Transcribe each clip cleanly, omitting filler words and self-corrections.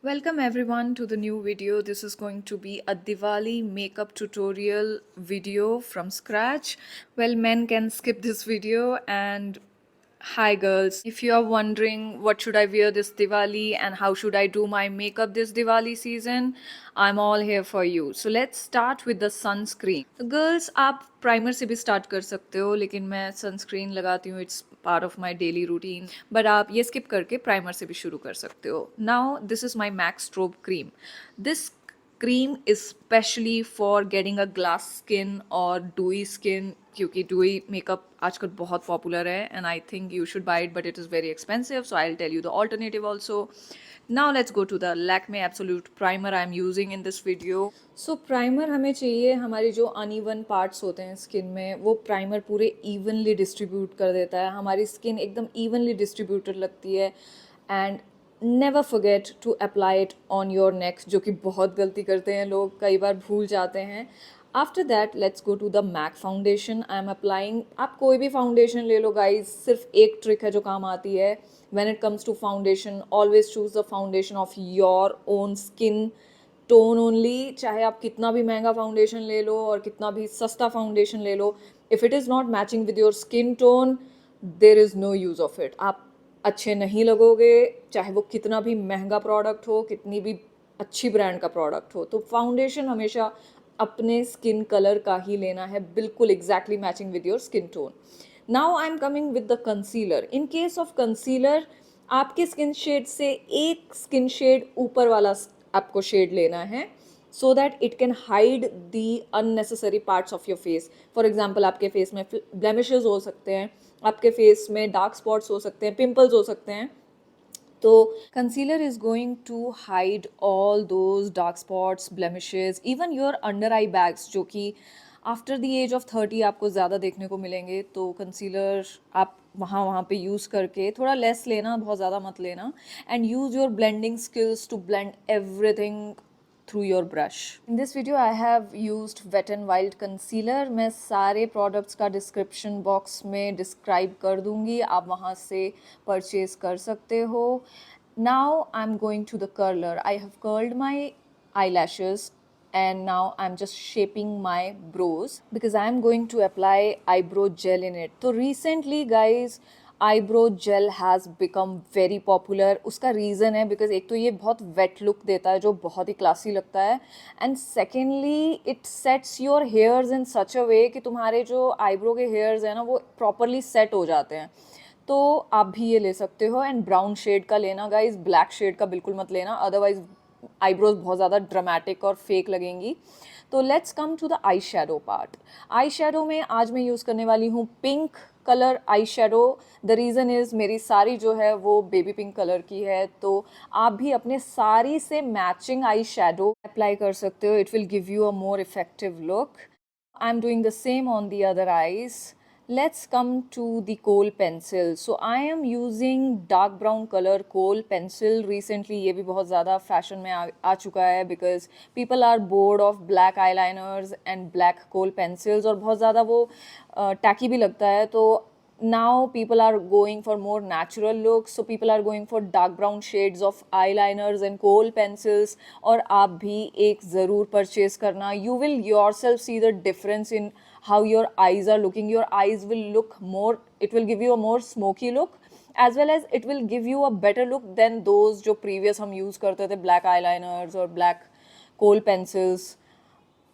Welcome everyone to the new video. This is going to be a Diwali makeup tutorial video from scratch. Well, men can skip this video. And hi girls, if you are wondering what should I wear this Diwali and how should I do my makeup this Diwali season, I'm all here for you. So let's start with the sunscreen. तो girls, आप primer से भी start कर सकते हो, लेकिन मैं sunscreen लगाती हूँ. It's part of my daily routine. But आप ये स्किप करके प्राइमर से भी शुरू कर सकते हो. Now this is my MAC strobe cream. This cream is specially for getting a glass skin और डूई स्किन, क्योंकि डूई मेकअप आजकल बहुत पॉपुलर है and I think you should buy it, but it is very expensive, so I will tell you the alternative also. Now let's go to the Lakme Absolute Primer I am using in this video. So primer हमें चाहिए, हमारी जो uneven parts होते हैं skin में वो primer पूरे evenly distribute कर देता है. हमारी स्किन एकदम evenly distributed लगती है. And never forget to apply it on your neck, जो कि बहुत गलती करते हैं लोग, कई बार भूल जाते हैं. After that let's go to the MAC foundation. I am applying, आप कोई भी फाउंडेशन ले लो गाइज, सिर्फ एक ट्रिक है जो काम आती है. When it comes to foundation, always choose the foundation of your own skin tone only. चाहे आप कितना भी महंगा फाउंडेशन ले लो और कितना भी सस्ता फाउंडेशन ले लो, if it is not matching with your skin tone, there is no use of it. आप अच्छे नहीं लगोगे, चाहे वो कितना भी महंगा प्रोडक्ट हो, कितनी भी अच्छी ब्रांड का प्रोडक्ट हो. तो फाउंडेशन हमेशा अपने स्किन कलर का ही लेना है, बिल्कुल exactly matching with your skin tone. Now I am coming with the concealer. In case of concealer, आपके स्किन शेड से एक स्किन शेड ऊपर वाला आपको शेड लेना है, so that it can hide the unnecessary parts of your face. For example, आपके face में ब्लेमिशेज हो सकते हैं, आपके फेस में डार्क स्पॉट्स हो सकते हैं, पिंपल्स हो सकते हैं. तो concealer is going to hide all those dark spots, blemishes, even your under eye bags, जो कि आफ्टर द एज ऑफ 30 आपको ज़्यादा देखने को मिलेंगे. तो कंसीलर आप वहाँ पे यूज़ करके थोड़ा लेस लेना, बहुत ज़्यादा मत लेना. And use your blending skills to blend everything through your brush. In this video I have used Wet n Wild concealer. मैं सारे products का description box में describe कर दूँगी, आप वहाँ से purchase कर सकते हो. Now I'm going to the curler. I have curled my eyelashes and now I'm just shaping my brows because I'm going to apply eyebrow gel in it. So recently guys, eyebrow jail has become very popular. उसका reason है because एक तो ये बहुत wet look देता है जो बहुत ही क्लासी लगता है, and secondly it sets your hairs in such a way कि तुम्हारे जो आईब्रो के हेयर्स हैं ना वो प्रॉपरली सेट हो जाते हैं. तो आप भी ये ले सकते हो. एंड ब्राउन शेड का लेना गाइज, ब्लैक शेड का बिल्कुल मत लेना, अदरवाइज आईब्रोज बहुत ज़्यादा ड्रामेटिक और फेक लगेंगी. तो let's come to the eye shadow part. Eye shadow में आज मैं यूज़ करने वाली हूँ pink colour eye shadow. The reason is मेरी साड़ी जो है वो बेबी पिंक कलर की है, तो आप भी अपने साड़ी से मैचिंग आई शेडो अप्लाई कर सकते हो. It will give you a more effective look. I am doing the same on the other eyes. Let's come to the kohl pencil. So I am using dark brown color kohl pencil. Recently ये भी बहुत ज़्यादा fashion में आ चुका है because people are bored of black eyeliners and black kohl pencils, और बहुत ज़्यादा वो tacky भी लगता है. तो now people are going for more natural looks, so people are going for dark brown shades of eyeliners and kohl pencils. और आप भी एक ज़रूर purchase करना. You will yourself see the difference in how your eyes are looking. Your eyes will look more, it will give you a more smoky look, as well as it will give you a better look than those जो previous हम use करते थे, black eyeliners और black kohl pencils.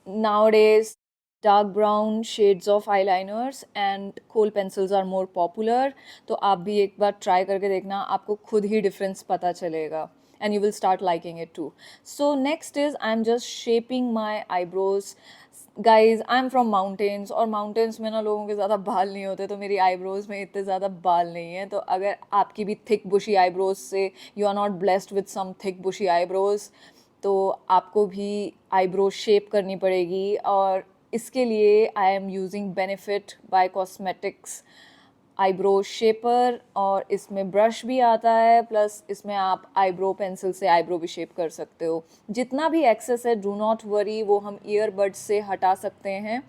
Nowadays dark brown shades of eyeliners and kohl pencils are more popular. तो आप भी एक बार try करके देखना, आपको खुद ही difference पता चलेगा and you will start liking it too. So next is I'm just shaping my eyebrows. Guys I am from mountains, और माउंटेन्स में ना लोगों के ज़्यादा बाल नहीं होते, तो मेरी आईब्रोज़ में इतने ज़्यादा बाल नहीं हैं. तो अगर आपकी भी थिक बुशी आईब्रोज से you are not blessed with some thick bushy eyebrows, तो आपको भी आईब्रो शेप करनी पड़ेगी. और इसके लिए I am using benefit by cosmetics eyebrow shaper, और इसमें ब्रश भी आता है, प्लस इसमें आप आईब्रो पेंसिल से आईब्रो भी शेप कर सकते हो. जितना भी एक्सेस है डू नॉट वरी, वो हम ईयरबड्स से हटा सकते हैं.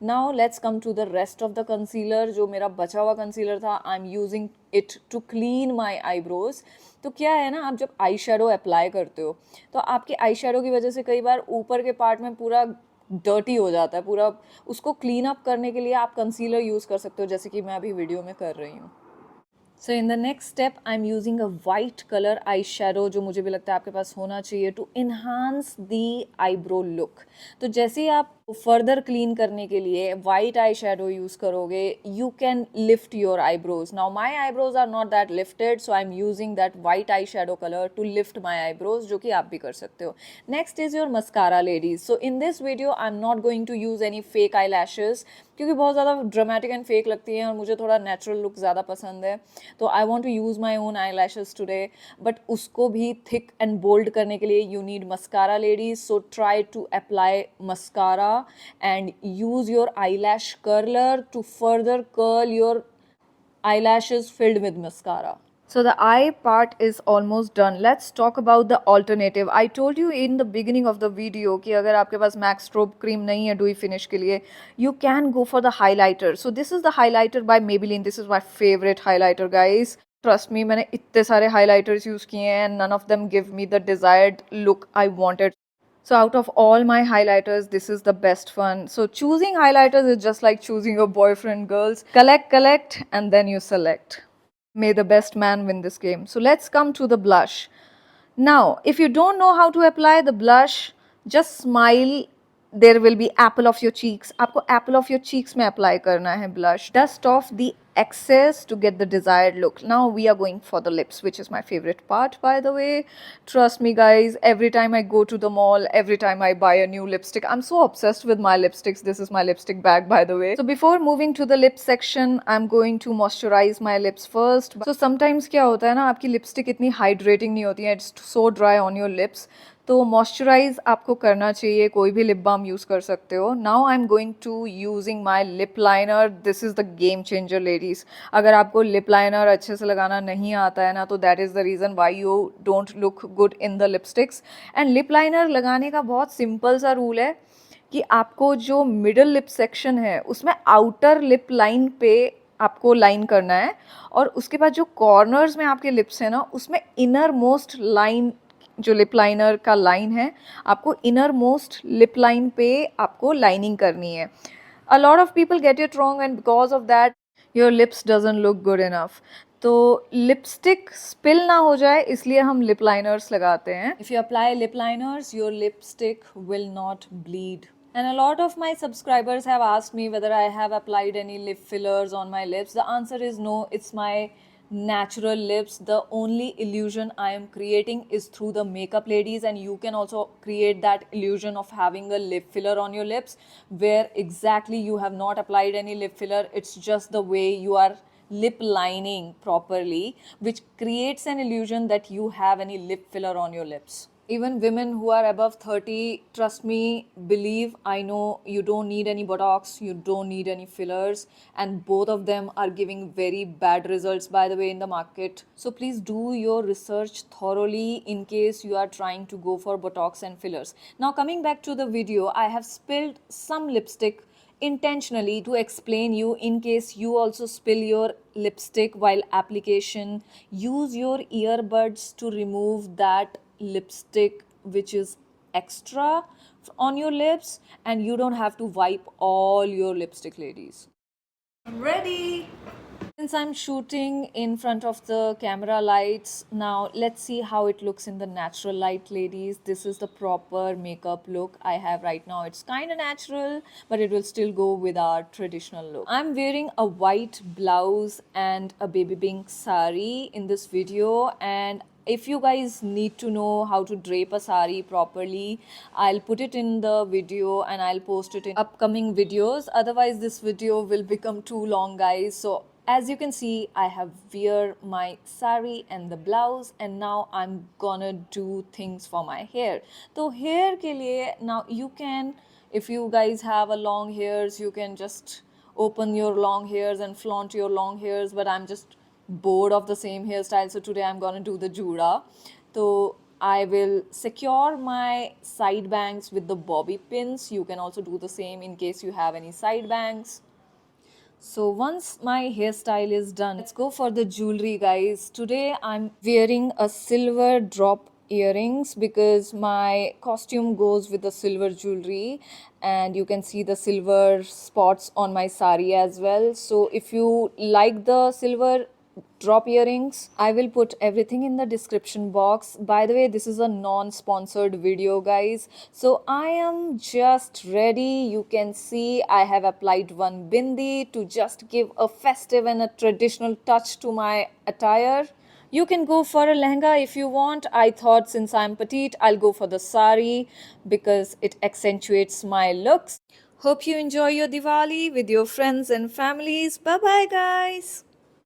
Now let's come to the rest of the concealer. जो मेरा बचा हुआ concealer था, I'm using it to clean my eyebrows. तो क्या है ना, आप जब आई शेडो अप्लाई करते हो तो आपके आई शेडो की वजह से कई बार ऊपर के पार्ट में पूरा डर्टी हो जाता है पूरा. उसको क्लीन अप करने के लिए आप कंसीलर यूज़ कर सकते हो, जैसे कि मैं अभी वीडियो में कर रही हूँ. So in the next step, I'm using a white color eyeshadow जो मुझे भी लगता है आपके पास होना चाहिए to enhance the eyebrow look. तो जैसे ही आप further clean करने के लिए white eyeshadow use करोगे, you can lift your eyebrows. Now my eyebrows are not that lifted, so I'm using that white eyeshadow color to lift my eyebrows, जो कि आप भी कर सकते हो. Next is your mascara, ladies. So in this video, I'm not going to use any fake eyelashes क्योंकि बहुत ज़्यादा ड्रामेटिक एंड फेक लगती हैं और मुझे थोड़ा नेचुरल लुक ज़्यादा पसंद है. तो I want to use my own eye lashes today, but उसको भी थिक एंड बोल्ड करने के लिए you need mascara, ladies. So try to apply mascara and use your eye lash curler to further curl your eyelashes filled with mascara. So the eye part is almost done. Let's talk about the alternative. I told you in the beginning of the video कि अगर आपके पास MAC strobe cream नहीं है dewy finish के लिए, you can go for the highlighter. So this is the highlighter by Maybelline. This is my favorite highlighter, guys. Trust me, मैंने इतने सारे highlighters use किए हैं and none of them give me the desired look I wanted. So out of all my highlighters, this is the best one. So choosing highlighters is just like choosing a boyfriend, girls. Collect, and then you select. May the best man win this game. So let's come to the blush. Now, if you don't know how to apply the blush, just smile. There will be apple of your cheeks. आपको apple of your cheeks में apply करना है blush. Dust off the excess to get the desired look. Now we are going for the lips, which is my favorite part, by the way. Trust me, guys, every time I go to the mall, every time I buy a new lipstick, I'm so obsessed with my lipsticks. This is my lipstick bag, by the way. So before moving to the lip section, I'm going to moisturize my lips first. So sometimes क्या होता है ना, आपकी lipstick इतनी hydrating नहीं होती है, it's so dry on your lips. तो मॉइस्चराइज आपको करना चाहिए, कोई भी लिप बाम यूज़ कर सकते हो. Now I am going to using my lip liner. This is the game changer, ladies. अगर आपको लिप लाइनर अच्छे से लगाना नहीं आता है ना, तो that is the reason why you don't look good in the lipsticks. And lip liner लगाने का बहुत सिंपल सा रूल है कि आपको जो मिडल लिप सेक्शन है उसमें आउटर लिप लाइन पे आपको लाइन करना है, और उसके बाद जो कॉर्नर्स में आपके लिप्स हैं ना, उसमें इनर मोस्ट लाइन, जो लिप लाइनर का लाइन है, आपको इनर मोस्ट लिप लाइन पे आपको लाइनिंग करनी है. A lot of people get it wrong and because of that your lips doesn't look good enough. तो लिपस्टिक स्पिल ना हो जाए इसलिए हम लिप लाइनर्स लगाते हैं. If you apply lip liners, your lipstick will not bleed. And a lot of my subscribers have asked me whether I have applied any lip fillers on my lips. The answer is no. It's my natural lips. The only illusion I am creating is through the makeup, ladies, and you can also create that illusion of having a lip filler on your lips where exactly you have not applied any lip filler. It's just the way you are lip lining properly, which creates an illusion that you have any lip filler on your lips. Even women who are above 30, trust me, believe, I know, you don't need any Botox, you don't need any fillers, and both of them are giving very bad results, by the way, in the market. So please do your research thoroughly in case you are trying to go for Botox and fillers. Now coming back to the video, I have spilled some lipstick intentionally to explain you in case you also spill your lipstick while application. Use your earbuds to remove that lipstick which is extra on your lips, and you don't have to wipe all your lipstick, ladies. I'm ready. Since I'm shooting in front of the camera lights, now let's see how it looks in the natural light, ladies. This is the proper makeup look I have right now. It's kind of natural, but it will still go with our traditional look. I'm wearing a white blouse and a baby pink sari in this video, and if you guys need to know how to drape a sari properly, I'll put it in the video and I'll post it in upcoming videos. Otherwise, this video will become too long, guys. So as you can see, I have wear my sari and the blouse, and now I'm gonna do things for my hair. So hair ke liye, now you can, if you guys have a long hairs, you can just open your long hairs and flaunt your long hairs, but I'm just bored of the same hairstyle, so today I'm gonna do the juda. So I will secure my side bangs with the bobby pins. You can also do the same in case you have any side bangs. So once my hairstyle is done, let's go for the jewelry, guys. Today I'm wearing a silver drop earrings because my costume goes with the silver jewelry, and you can see the silver spots on my sari as well. So if you like the silver drop earrings, I will put everything in the description box. By the way, this is a non-sponsored video, guys, so I am just ready. You can see I have applied one bindi to just give a festive and a traditional touch to my attire. You can go for a lehenga if you want. I thought since I'm petite, I'll go for the sari because it accentuates my looks. Hope you enjoy your Diwali with your friends and families. Bye bye, guys.